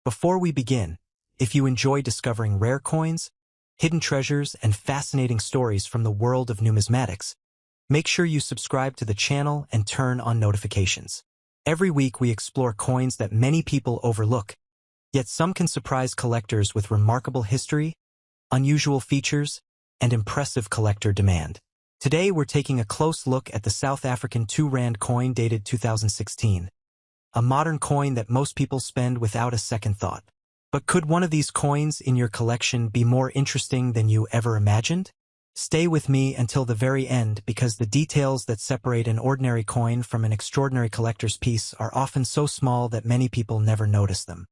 Before we begin, if you enjoy discovering rare coins, hidden treasures, and fascinating stories from the world of numismatics, make sure you subscribe to the channel and turn on notifications. Every week we explore coins that many people overlook, yet some can surprise collectors with remarkable history, unusual features, and impressive collector demand. Today we're taking a close look at the South African 2 Rand coin dated 2016. A modern coin that most people spend without a second thought. But could one of these coins in your collection be more interesting than you ever imagined? Stay with me until the very end because the details that separate an ordinary coin from an extraordinary collector's piece are often so small that many people never notice them.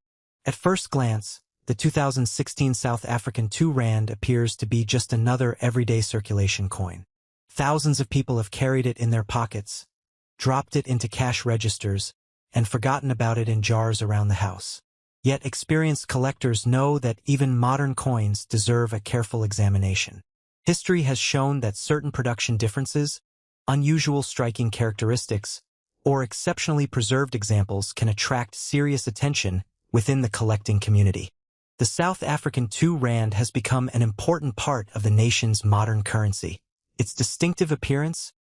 At first glance, the 2016 South African 2 Rand appears to be just another everyday circulation coin. Thousands of people have carried it in their pockets, dropped it into cash registers, and forgotten about it in jars around the house. Yet experienced collectors know that even modern coins deserve a careful examination. History has shown that certain production differences, unusual striking characteristics, or exceptionally preserved examples can attract serious attention within the collecting community. The South African 2 Rand has become an important part of the nation's modern currency. Its distinctive appearance,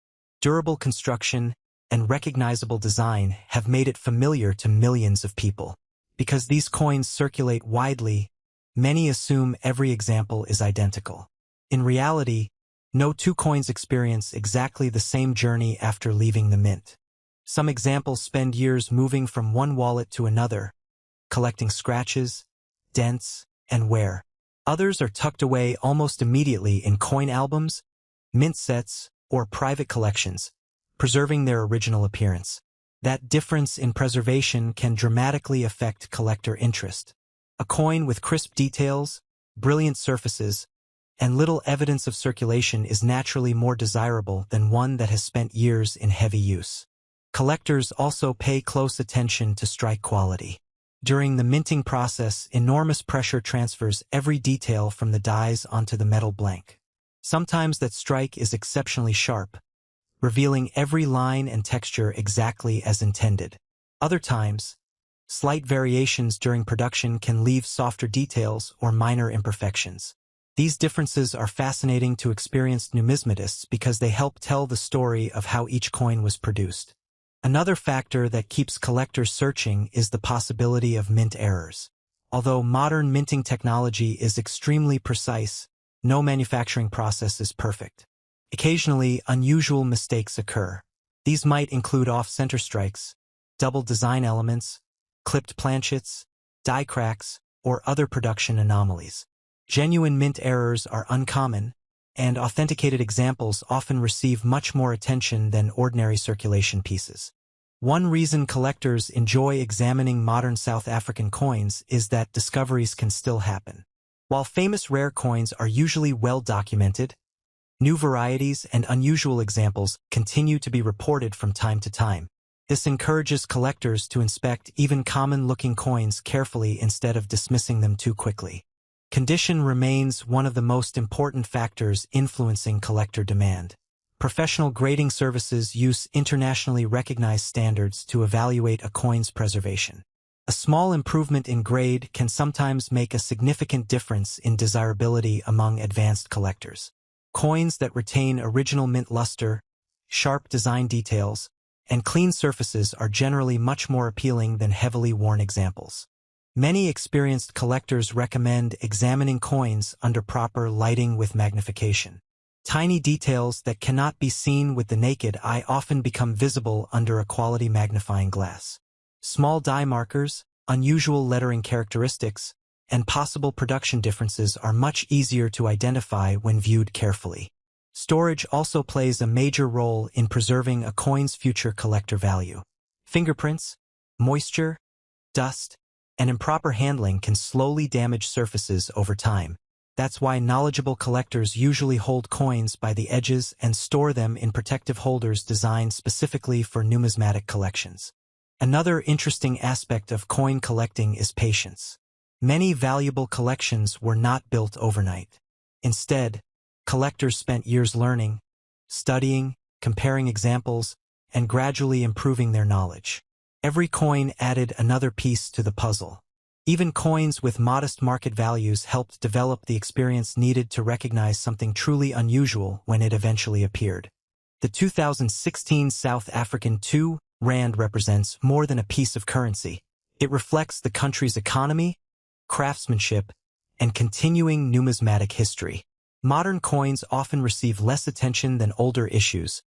durable construction, and recognizable design have made it familiar to millions of people. Because these coins circulate widely, many assume every example is identical. In reality, no two coins experience exactly the same journey after leaving the mint. Some examples spend years moving from one wallet to another, collecting scratches, dents, and wear. Others are tucked away almost immediately in coin albums, mint sets, or private collections, preserving their original appearance. That difference in preservation can dramatically affect collector interest. A coin with crisp details, brilliant surfaces, and little evidence of circulation is naturally more desirable than one that has spent years in heavy use. Collectors also pay close attention to strike quality. During the minting process, enormous pressure transfers every detail from the dies onto the metal blank. Sometimes that strike is exceptionally sharp, revealing every line and texture exactly as intended. Other times, slight variations during production can leave softer details or minor imperfections. These differences are fascinating to experienced numismatists because they help tell the story of how each coin was produced. Another factor that keeps collectors searching is the possibility of mint errors. Although modern minting technology is extremely precise, no manufacturing process is perfect. Occasionally, unusual mistakes occur. These might include off-center strikes, double design elements, clipped planchets, die cracks, or other production anomalies. Genuine mint errors are uncommon, and authenticated examples often receive much more attention than ordinary circulation pieces. One reason collectors enjoy examining modern South African coins is that discoveries can still happen. While famous rare coins are usually well documented, new varieties and unusual examples continue to be reported from time to time. This encourages collectors to inspect even common-looking coins carefully instead of dismissing them too quickly. Condition remains one of the most important factors influencing collector demand. Professional grading services use internationally recognized standards to evaluate a coin's preservation. A small improvement in grade can sometimes make a significant difference in desirability among advanced collectors. Coins that retain original mint luster, sharp design details, and clean surfaces are generally much more appealing than heavily worn examples. Many experienced collectors recommend examining coins under proper lighting with magnification. Tiny details that cannot be seen with the naked eye often become visible under a quality magnifying glass. Small die markers, unusual lettering characteristics, and possible production differences are much easier to identify when viewed carefully. Storage also plays a major role in preserving a coin's future collector value. Fingerprints, moisture, dust, and improper handling can slowly damage surfaces over time. That's why knowledgeable collectors usually hold coins by the edges and store them in protective holders designed specifically for numismatic collections. Another interesting aspect of coin collecting is patience. Many valuable collections were not built overnight. Instead, collectors spent years learning, studying, comparing examples, and gradually improving their knowledge. Every coin added another piece to the puzzle. Even coins with modest market values helped develop the experience needed to recognize something truly unusual when it eventually appeared. The 2016 South African 2 rand represents more than a piece of currency. It reflects the country's economy, craftsmanship, and continuing numismatic history. Modern coins often receive less attention than older issues,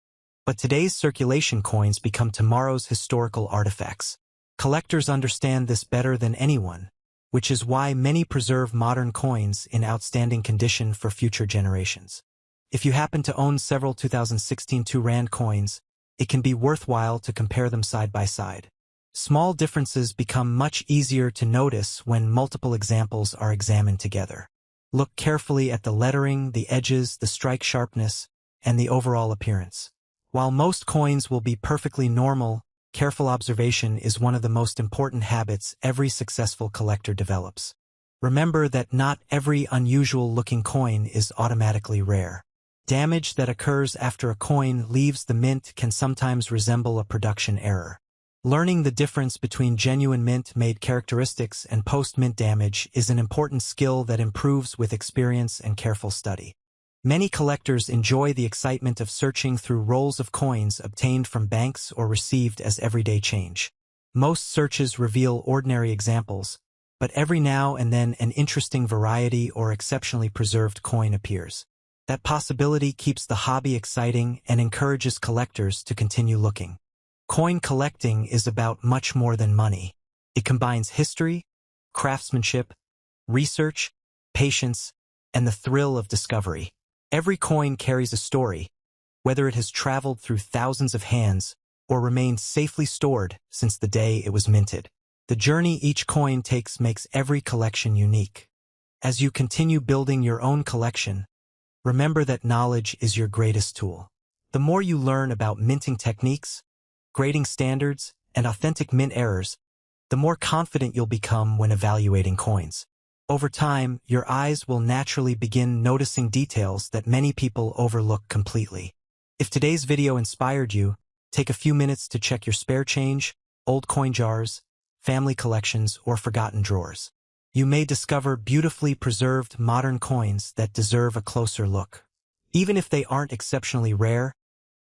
but today's circulation coins become tomorrow's historical artifacts. Collectors understand this better than anyone, which is why many preserve modern coins in outstanding condition for future generations. If you happen to own several 2016 2 rand coins, it can be worthwhile to compare them side by side. Small differences become much easier to notice when multiple examples are examined together. Look carefully at the lettering, the edges, the strike sharpness, and the overall appearance. While most coins will be perfectly normal, careful observation is one of the most important habits every successful collector develops. Remember that not every unusual-looking coin is automatically rare. Damage that occurs after a coin leaves the mint can sometimes resemble a production error. Learning the difference between genuine mint-made characteristics and post-mint damage is an important skill that improves with experience and careful study. Many collectors enjoy the excitement of searching through rolls of coins obtained from banks or received as everyday change. Most searches reveal ordinary examples, but every now and then an interesting variety or exceptionally preserved coin appears. That possibility keeps the hobby exciting and encourages collectors to continue looking. Coin collecting is about much more than money. It combines history, craftsmanship, research, patience, and the thrill of discovery. Every coin carries a story, whether it has traveled through thousands of hands or remained safely stored since the day it was minted. The journey each coin takes makes every collection unique. As you continue building your own collection, remember that knowledge is your greatest tool. The more you learn about minting techniques, grading standards, and authentic mint errors, the more confident you'll become when evaluating coins. Over time, your eyes will naturally begin noticing details that many people overlook completely. If today's video inspired you, take a few minutes to check your spare change, old coin jars, family collections, or forgotten drawers. You may discover beautifully preserved modern coins that deserve a closer look. Even if they aren't exceptionally rare,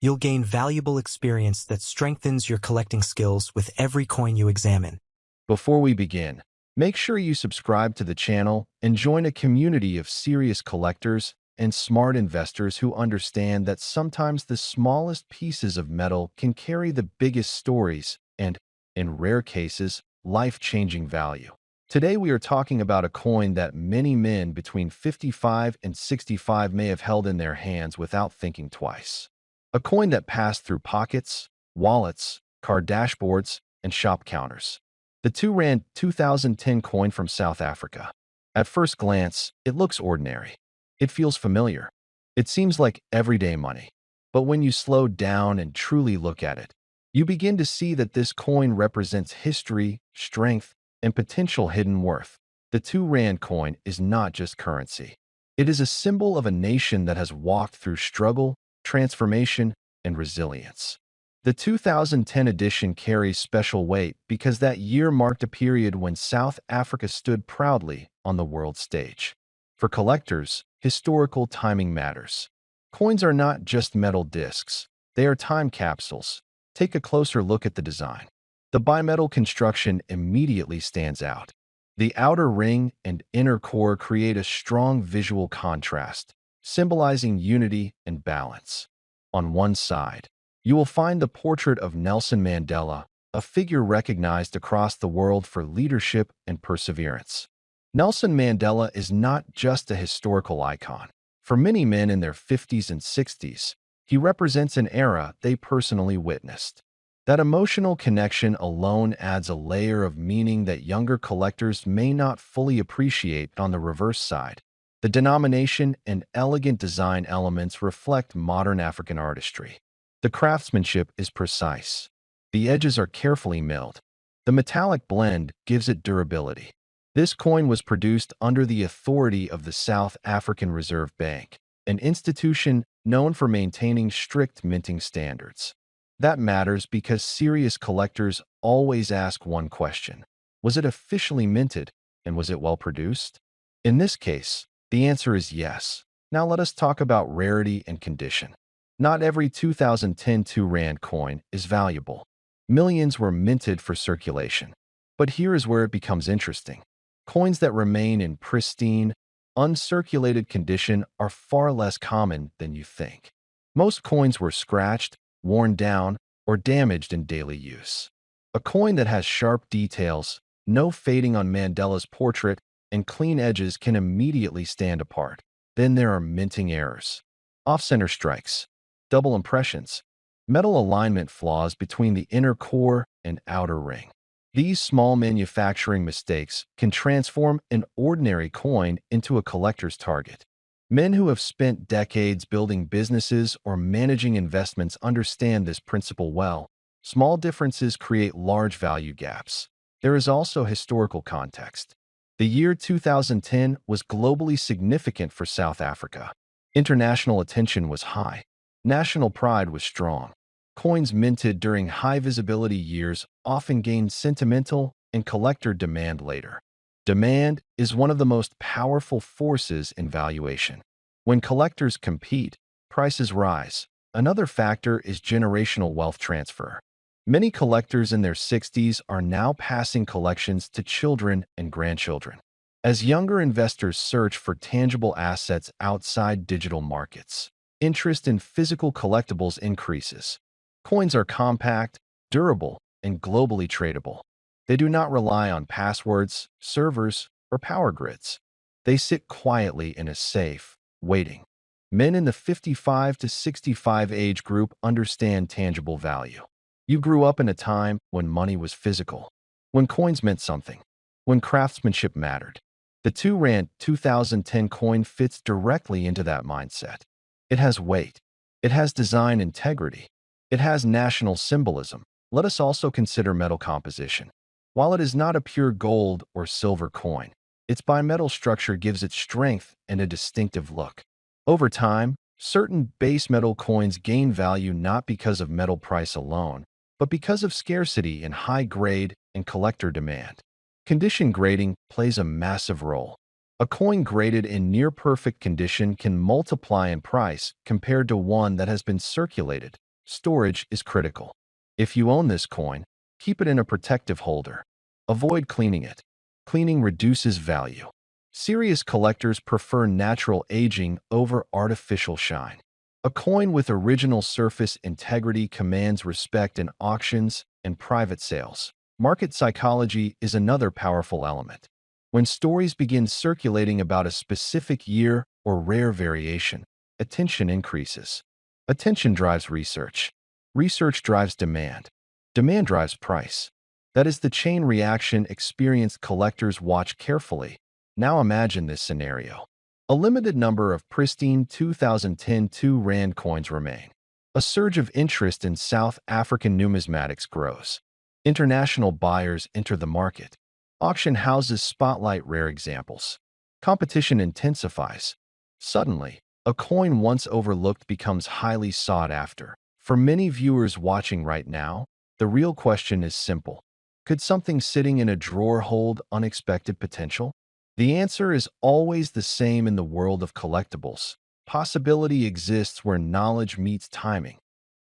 you'll gain valuable experience that strengthens your collecting skills with every coin you examine. Before we begin, make sure you subscribe to the channel and join a community of serious collectors and smart investors who understand that sometimes the smallest pieces of metal can carry the biggest stories and, in rare cases, life-changing value. Today we are talking about a coin that many men between 55 and 65 may have held in their hands without thinking twice. A coin that passed through pockets, wallets, car dashboards, and shop counters. The 2 rand 2010 coin from South Africa. At first glance, it looks ordinary. It feels familiar. It seems like everyday money. But when you slow down and truly look at it, you begin to see that this coin represents history, strength, and potential hidden worth. The 2 rand coin is not just currency. It is a symbol of a nation that has walked through struggle, transformation, and resilience. The 2010 edition carries special weight because that year marked a period when South Africa stood proudly on the world stage. For collectors, historical timing matters. Coins are not just metal discs. They are time capsules. Take a closer look at the design. The bimetal construction immediately stands out. The outer ring and inner core create a strong visual contrast, symbolizing unity and balance. On one side, you will find the portrait of Nelson Mandela, a figure recognized across the world for leadership and perseverance. Nelson Mandela is not just a historical icon. For many men in their 50s and 60s, he represents an era they personally witnessed. That emotional connection alone adds a layer of meaning that younger collectors may not fully appreciate. On the reverse side, the denomination and elegant design elements reflect modern African artistry. The craftsmanship is precise. The edges are carefully milled. The metallic blend gives it durability. This coin was produced under the authority of the South African Reserve Bank, an institution known for maintaining strict minting standards. That matters because serious collectors always ask one question: was it officially minted And was it well produced? In this case, the answer is yes. Now let us talk about rarity and condition. Not every 2010 2 Rand coin is valuable. Millions were minted for circulation. But here is where it becomes interesting. Coins that remain in pristine, uncirculated condition are far less common than you think. Most coins were scratched, worn down, or damaged in daily use. A coin that has sharp details, no fading on Mandela's portrait, and clean edges can immediately stand apart. Then there are minting errors. Off-center strikes, double impressions, metal alignment flaws between the inner core and outer ring. These small manufacturing mistakes can transform an ordinary coin into a collector's target. Men who have spent decades building businesses or managing investments understand this principle well. Small differences create large value gaps. There is also historical context. The year 2010 was globally significant for South Africa. International attention was high. National pride was strong. Coins minted during high-visibility years often gained sentimental and collector demand later. Demand is one of the most powerful forces in valuation. When collectors compete, prices rise. Another factor is generational wealth transfer. Many collectors in their 60s are now passing collections to children and grandchildren. As younger investors search for tangible assets outside digital markets, interest in physical collectibles increases. Coins are compact, durable, and globally tradable. They do not rely on passwords, servers, or power grids. They sit quietly in a safe, waiting. Men in the 55 to 65 age group understand tangible value. You grew up in a time when money was physical, when coins meant something, when craftsmanship mattered. The 2 Rand 2010 coin fits directly into that mindset. It has weight. It has design integrity. It has national symbolism. Let us also consider metal composition. While it is not a pure gold or silver coin, its bimetal structure gives it strength and a distinctive look. Over time, certain base metal coins gain value not because of metal price alone, but because of scarcity in high grade and collector demand. Condition grading plays a massive role. A coin graded in near-perfect condition can multiply in price compared to one that has been circulated. Storage is critical. If you own this coin, keep it in a protective holder. Avoid cleaning it. Cleaning reduces value. Serious collectors prefer natural aging over artificial shine. A coin with original surface integrity commands respect in auctions and private sales. Market psychology is another powerful element. When stories begin circulating about a specific year or rare variation, attention increases. Attention drives research. Research drives demand. Demand drives price. That is the chain reaction experienced collectors watch carefully. Now imagine this scenario. A limited number of pristine 2010 2 Rand coins remain. A surge of interest in South African numismatics grows. International buyers enter the market. Auction houses spotlight rare examples. Competition intensifies. Suddenly, a coin once overlooked becomes highly sought after. For many viewers watching right now, the real question is simple. Could something sitting in a drawer hold unexpected potential? The answer is always the same in the world of collectibles. Possibility exists where knowledge meets timing.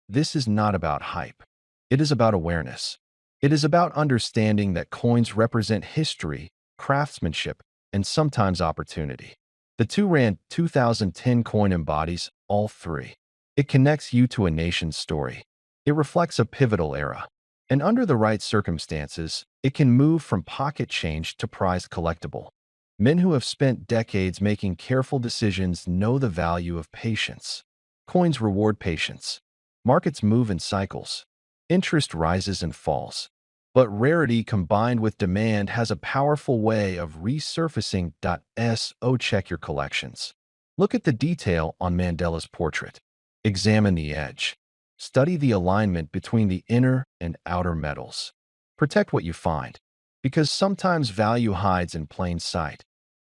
This is not about hype. It is about awareness. It is about understanding that coins represent history, craftsmanship, and sometimes opportunity. The 2 Rand 2010 coin embodies all three. It connects you to a nation's story. It reflects a pivotal era. And under the right circumstances, it can move from pocket change to prized collectible. Men who have spent decades making careful decisions know the value of patience. Coins reward patience. Markets move in cycles. Interest rises and falls. But rarity combined with demand has a powerful way of resurfacing. So check your collections. Look at the detail on Mandela's portrait. Examine the edge. Study the alignment between the inner and outer metals. Protect what you find, because sometimes value hides in plain sight.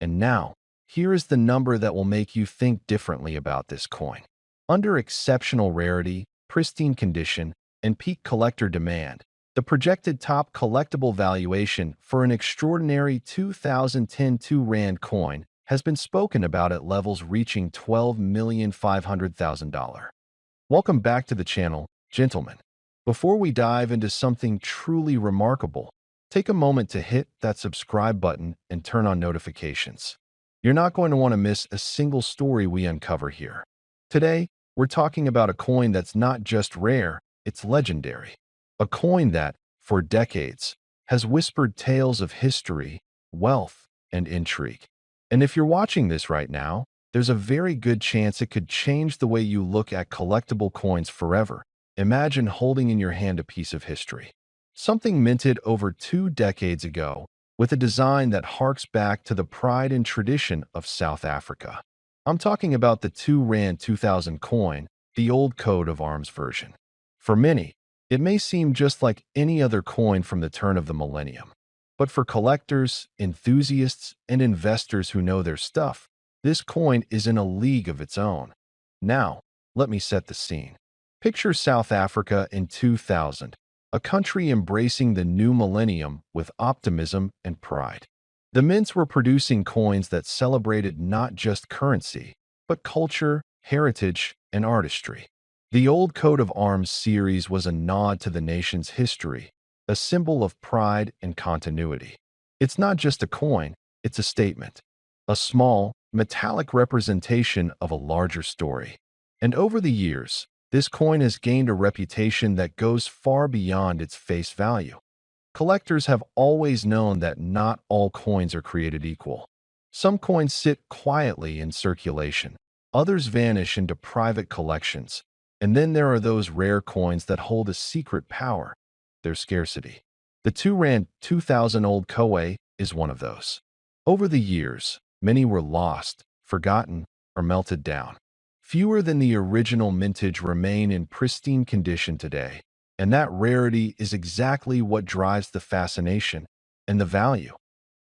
And now, here is the number that will make you think differently about this coin. Under exceptional rarity, pristine condition, and peak collector demand, The projected top collectible valuation for an extraordinary 2010 2 Rand coin has been spoken about at levels reaching $12,500,000. Welcome back to the channel, gentlemen. Before we dive into something truly remarkable, take a moment to hit that subscribe button and turn on notifications. You're not going to want to miss a single story we uncover here. Today, we're talking about a coin that's not just rare, it's legendary. A coin that, for decades, has whispered tales of history, wealth, and intrigue. And if you're watching this right now, there's a very good chance it could change the way you look at collectible coins forever. Imagine holding in your hand a piece of history. Something minted over 2 decades ago, with a design that harks back to the pride and tradition of South Africa. I'm talking about the 2 Rand 2000 coin, the old coat of arms version. For many, it may seem just like any other coin from the turn of the millennium. But for collectors, enthusiasts, and investors who know their stuff, this coin is in a league of its own. Now, let me set the scene. Picture South Africa in 2000, a country embracing the new millennium with optimism and pride. The mints were producing coins that celebrated not just currency, but culture, heritage, and artistry. The old coat of arms series was a nod to the nation's history, a symbol of pride and continuity. It's not just a coin, it's a statement, a small, metallic representation of a larger story. And over the years, this coin has gained a reputation that goes far beyond its face value. Collectors have always known that not all coins are created equal. Some coins sit quietly in circulation, others vanish into private collections, and then there are those rare coins that hold a secret power, their scarcity. The 2 Rand 2000 Old Koei is one of those. Over the years, many were lost, forgotten, or melted down. Fewer than the original mintage remain in pristine condition today, and that rarity is exactly what drives the fascination and the value.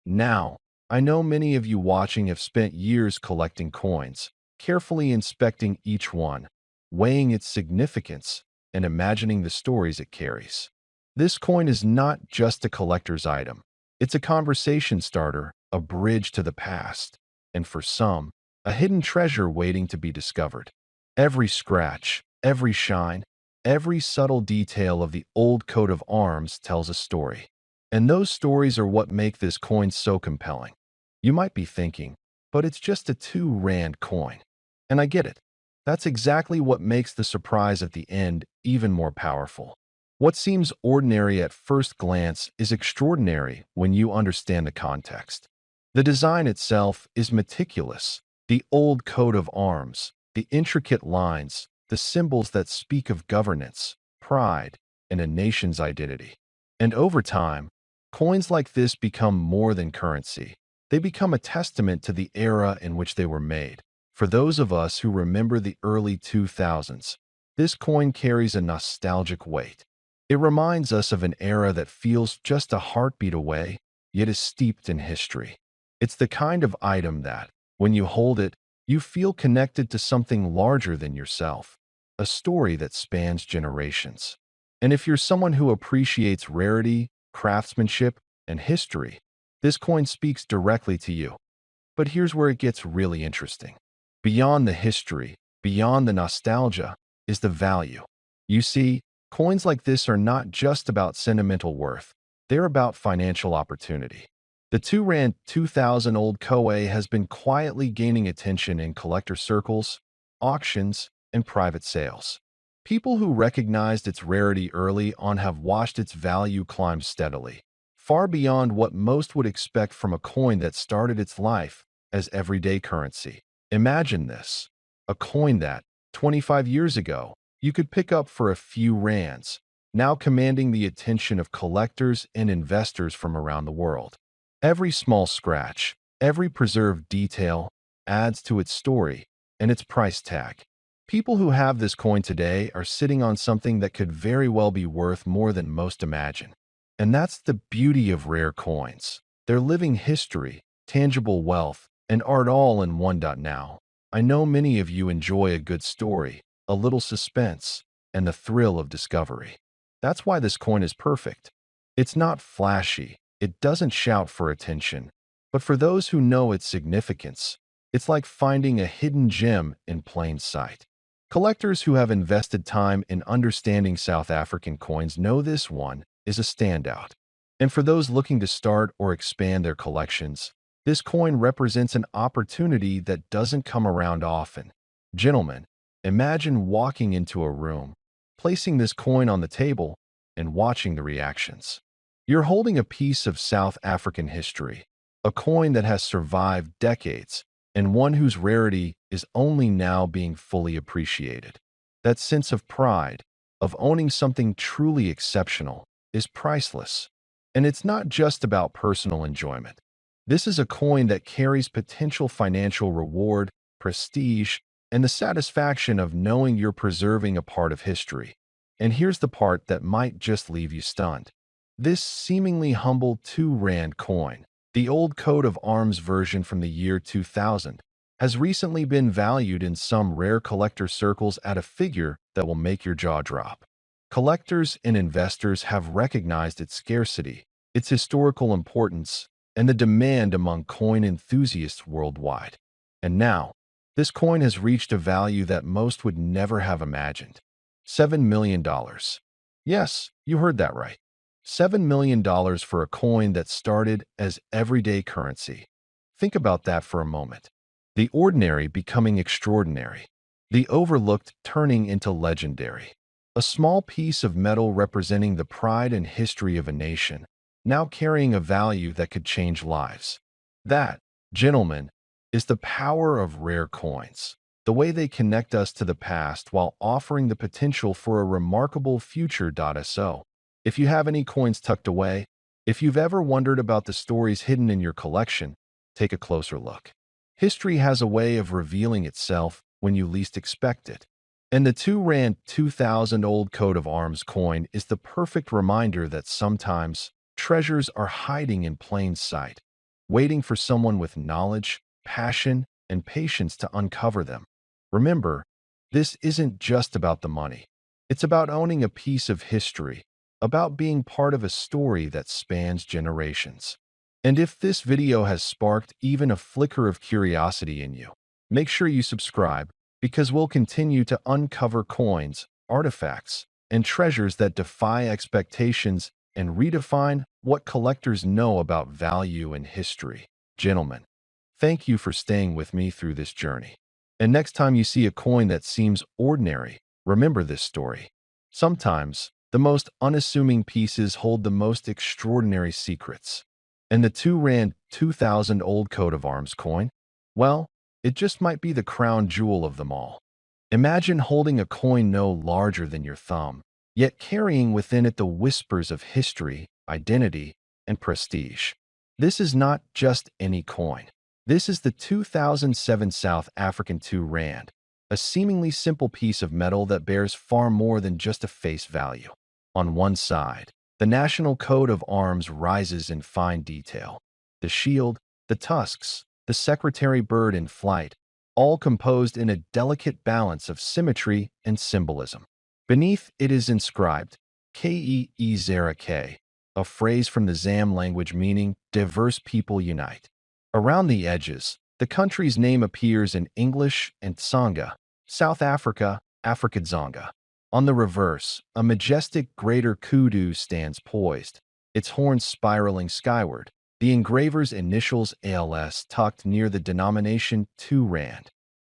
Now, I know many of you watching have spent years collecting coins, carefully inspecting each one, weighing its significance, and imagining the stories it carries. This coin is not just a collector's item. It's a conversation starter, a bridge to the past, and for some, a hidden treasure waiting to be discovered. Every scratch, every shine, every subtle detail of the old coat of arms tells a story. And those stories are what make this coin so compelling. You might be thinking, but it's just a 2 Rand coin. And I get it. That's exactly what makes the surprise at the end even more powerful. What seems ordinary at first glance is extraordinary when you understand the context. The design itself is meticulous. The old coat of arms, the intricate lines, the symbols that speak of governance, pride, and a nation's identity. And over time, coins like this become more than currency. They become a testament to the era in which they were made. For those of us who remember the early 2000s, this coin carries a nostalgic weight. It reminds us of an era that feels just a heartbeat away, yet is steeped in history. It's the kind of item that, when you hold it, you feel connected to something larger than yourself, a story that spans generations. And if you're someone who appreciates rarity, craftsmanship, and history, this coin speaks directly to you. But here's where it gets really interesting. Beyond the history, beyond the nostalgia, is the value. You see, coins like this are not just about sentimental worth, they're about financial opportunity. The 2 Rand 2000 Old Koei has been quietly gaining attention in collector circles, auctions, and private sales. People who recognized its rarity early on have watched its value climb steadily, far beyond what most would expect from a coin that started its life as everyday currency. Imagine this, a coin that, 25 years ago, you could pick up for a few rands, now commanding the attention of collectors and investors from around the world. Every small scratch, every preserved detail adds to its story and its price tag. People who have this coin today are sitting on something that could very well be worth more than most imagine. And that's the beauty of rare coins. They're living history, tangible wealth, and art all in one. Now, I know many of you enjoy a good story, a little suspense, and the thrill of discovery. That's why this coin is perfect. It's not flashy, it doesn't shout for attention, but for those who know its significance, it's like finding a hidden gem in plain sight. Collectors who have invested time in understanding South African coins know this one is a standout. And for those looking to start or expand their collections, this coin represents an opportunity that doesn't come around often. Gentlemen, imagine walking into a room, placing this coin on the table, and watching the reactions. You're holding a piece of South African history, a coin that has survived decades, and one whose rarity is only now being fully appreciated. That sense of pride, of owning something truly exceptional, is priceless. And it's not just about personal enjoyment. This is a coin that carries potential financial reward, prestige, and the satisfaction of knowing you're preserving a part of history. And here's the part that might just leave you stunned. This seemingly humble 2 Rand coin, the old coat of arms version from the year 2000, has recently been valued in some rare collector circles at a figure that will make your jaw drop. Collectors and investors have recognized its scarcity, its historical importance, and the demand among coin enthusiasts worldwide. And now, this coin has reached a value that most would never have imagined. $7 million. Yes, you heard that right. $7 million for a coin that started as everyday currency. Think about that for a moment. The ordinary becoming extraordinary. The overlooked turning into legendary. A small piece of metal representing the pride and history of a nation, now carrying a value that could change lives. That, gentlemen, is the power of rare coins. The way they connect us to the past while offering the potential for a remarkable future. So, if you have any coins tucked away, if you've ever wondered about the stories hidden in your collection, take a closer look. History has a way of revealing itself when you least expect it. And the 2 Rand 2000 old coat of arms coin is the perfect reminder that sometimes treasures are hiding in plain sight, waiting for someone with knowledge, passion, and patience to uncover them. Remember, this isn't just about the money. It's about owning a piece of history, about being part of a story that spans generations. And if this video has sparked even a flicker of curiosity in you, make sure you subscribe, because we'll continue to uncover coins, artifacts, and treasures that defy expectations and redefine what collectors know about value and history. Gentlemen, thank you for staying with me through this journey. And next time you see a coin that seems ordinary, remember this story. Sometimes, the most unassuming pieces hold the most extraordinary secrets. And the 2 Rand 2000 old coat of arms coin? Well, it just might be the crown jewel of them all. Imagine holding a coin no larger than your thumb, yet carrying within it the whispers of history, identity, and prestige. This is not just any coin. This is the 2007 South African 2 Rand, a seemingly simple piece of metal that bears far more than just a face value. On one side, the national coat of arms rises in fine detail. The shield, the tusks, the secretary bird in flight, all composed in a delicate balance of symmetry and symbolism. Beneath it is inscribed, K-E-E-Zera-K, a phrase from the Zam language meaning diverse people unite. Around the edges, the country's name appears in English and Tsonga, South Africa, Afrikaans. On the reverse, a majestic greater kudu stands poised, its horns spiraling skyward, the engraver's initials ALS tucked near the denomination 2 Rand.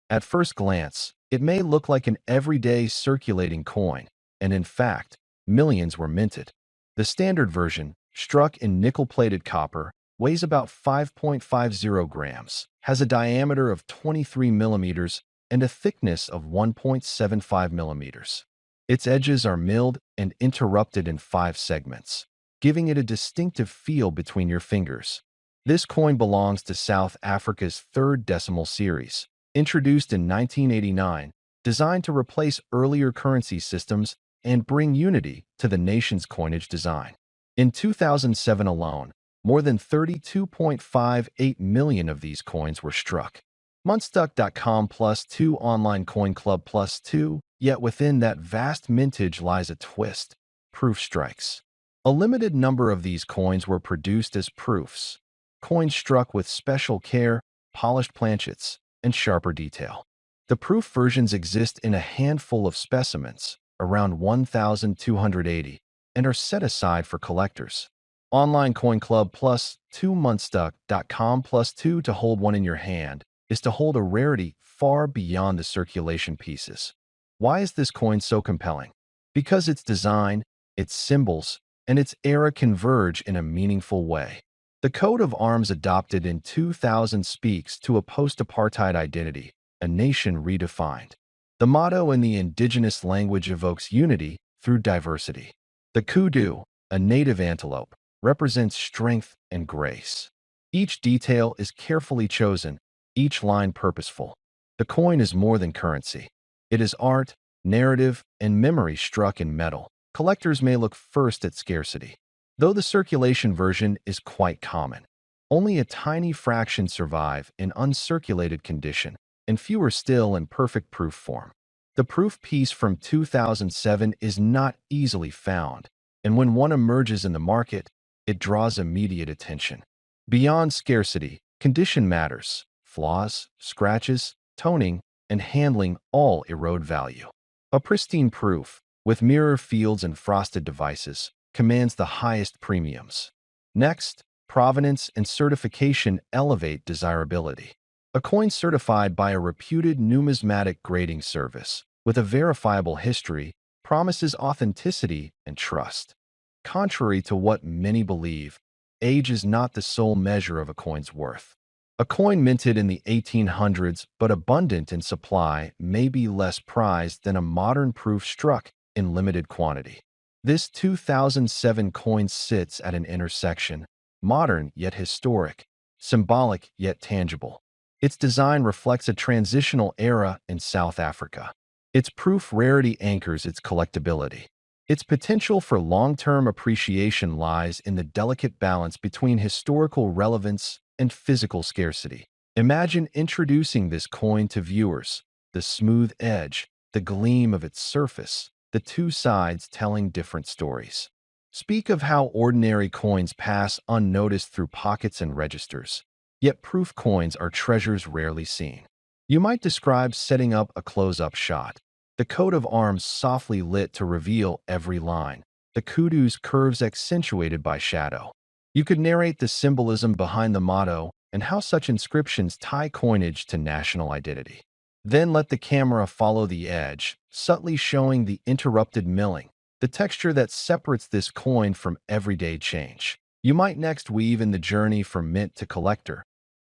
At first glance, it may look like an everyday circulating coin, and in fact, millions were minted. The standard version, struck in nickel-plated copper, weighs about 5.50 grams, has a diameter of 23 millimeters, and a thickness of 1.75 millimeters. Its edges are milled and interrupted in 5 segments, giving it a distinctive feel between your fingers. This coin belongs to South Africa's 3rd decimal series, introduced in 1989, designed to replace earlier currency systems and bring unity to the nation's coinage design. In 2007 alone, more than 32.58 million of these coins were struck. Munstuck.com +2 Online Coin Club +2, yet within that vast mintage lies a twist. Proof strikes. A limited number of these coins were produced as proofs, coins struck with special care, polished planchets, and sharper detail. The proof versions exist in a handful of specimens, around 1,280, and are set aside for collectors. Online Coin Club plus 2monthstuck.com plus 2 to hold one in your hand is to hold a rarity far beyond the circulation pieces. Why is this coin so compelling? Because its design, its symbols, and its era converge in a meaningful way. The coat of arms adopted in 2000 speaks to a post-apartheid identity, a nation redefined. The motto in the indigenous language evokes unity through diversity. The kudu, a native antelope, represents strength and grace. Each detail is carefully chosen, each line purposeful. The coin is more than currency. It is art, narrative, and memory struck in metal. Collectors may look first at scarcity. Though the circulation version is quite common, only a tiny fraction survive in uncirculated condition, and fewer still in perfect proof form. The proof piece from 2007 is not easily found, and when one emerges in the market, it draws immediate attention. Beyond scarcity, condition matters. Flaws, scratches, toning, and handling all erode value. A pristine proof, with mirror fields and frosted devices, commands the highest premiums. Next, provenance and certification elevate desirability. A coin certified by a reputed numismatic grading service with a verifiable history promises authenticity and trust. Contrary to what many believe, age is not the sole measure of a coin's worth. A coin minted in the 1800s but abundant in supply may be less prized than a modern proof struck in limited quantity. This 2007 coin sits at an intersection, modern yet historic, symbolic yet tangible. Its design reflects a transitional era in South Africa. Its proof rarity anchors its collectability. Its potential for long-term appreciation lies in the delicate balance between historical relevance and physical scarcity. Imagine introducing this coin to viewers, the smooth edge, the gleam of its surface, the two sides telling different stories. Speak of how ordinary coins pass unnoticed through pockets and registers, yet proof coins are treasures rarely seen. You might describe setting up a close-up shot, the coat of arms softly lit to reveal every line, the kudu's curves accentuated by shadow. You could narrate the symbolism behind the motto and how such inscriptions tie coinage to national identity. Then let the camera follow the edge, subtly showing the interrupted milling, the texture that separates this coin from everyday change. You might next weave in the journey from mint to collector,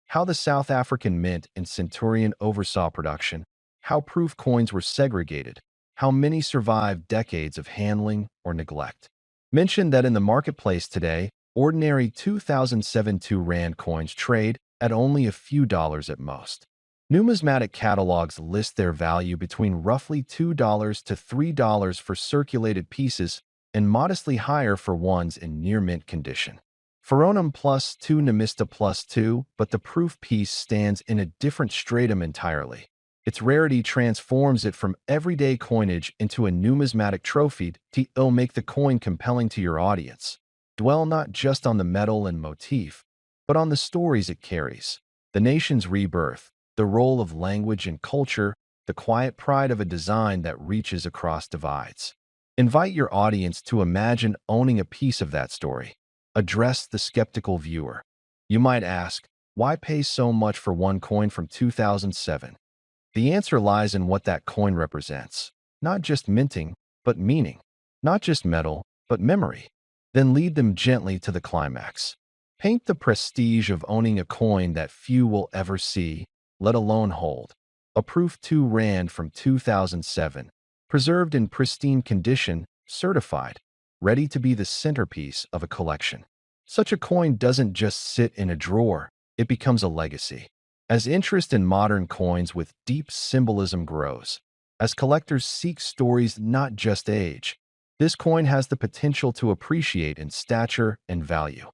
how the South African mint and Centurion oversaw production, how proof coins were segregated, how many survived decades of handling or neglect. Mention that in the marketplace today, ordinary 2007 2 Rand coins trade at only a few dollars at most. Numismatic catalogs list their value between roughly $2 to $3 for circulated pieces and modestly higher for ones in near-mint condition. Foronum plus 2 Namista plus 2, but the proof piece stands in a different stratum entirely. Its rarity transforms it from everyday coinage into a numismatic trophy to make the coin compelling to your audience. Dwell not just on the metal and motif, but on the stories it carries, the nation's rebirth, the role of language and culture, the quiet pride of a design that reaches across divides. Invite your audience to imagine owning a piece of that story. Address the skeptical viewer. You might ask, why pay so much for one coin from 2007? The answer lies in what that coin represents. Not just minting, but meaning. Not just metal, but memory. Then lead them gently to the climax. Paint the prestige of owning a coin that few will ever see, let alone hold. A proof 2 Rand from 2007, preserved in pristine condition, certified, ready to be the centerpiece of a collection. Such a coin doesn't just sit in a drawer, it becomes a legacy. As interest in modern coins with deep symbolism grows, as collectors seek stories not just age, this coin has the potential to appreciate in stature and value.